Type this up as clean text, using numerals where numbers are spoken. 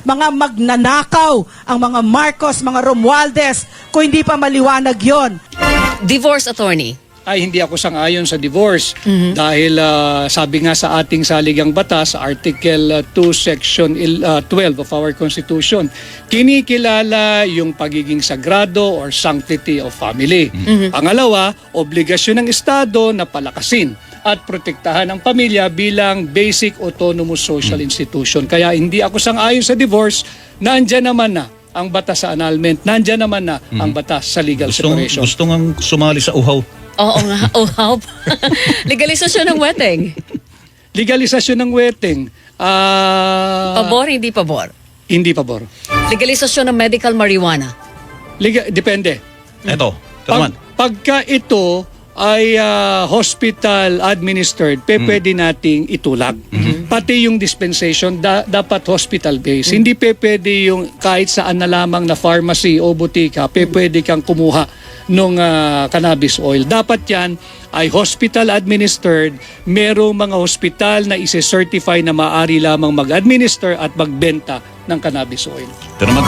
mga magnanakaw, ang mga Marcos, mga Romualdez, kung hindi pa maliwanag yon. Divorce attorney. Ay, hindi ako sang-ayon sa divorce dahil sabi nga sa ating saligang batas, Article 2, Section 12 of our Constitution, kinikilala yung pagiging sagrado or sanctity of family. Pangalawa, obligasyon ng Estado na palakasin at protektahan ang pamilya bilang basic autonomous social institution. Kaya hindi ako sang-ayon sa divorce, nandiyan naman na ang batas sa annulment, nandiyan naman na ang batas sa legal separation. Gusto nga sumali sa uhaw. Oo nga, uhaw. Legalisasyon ng wedding. Legalisasyon ng wedding. Pabor, hindi pabor. Hindi pabor. Legalisasyon ng medical marijuana. Depende. Eto, naman. Pagka ito ay hospital administered, pwede nating itulak. Pati yung dispensation dapat hospital based. Hindi pwede yung kahit saan na lamang na pharmacy o butika, pwede kang kumuha nung cannabis oil. Dapat yan ay hospital administered. Merong mga hospital na isi-certify na maaari lamang mag-administer at magbenta ng cannabis oil. Ito naman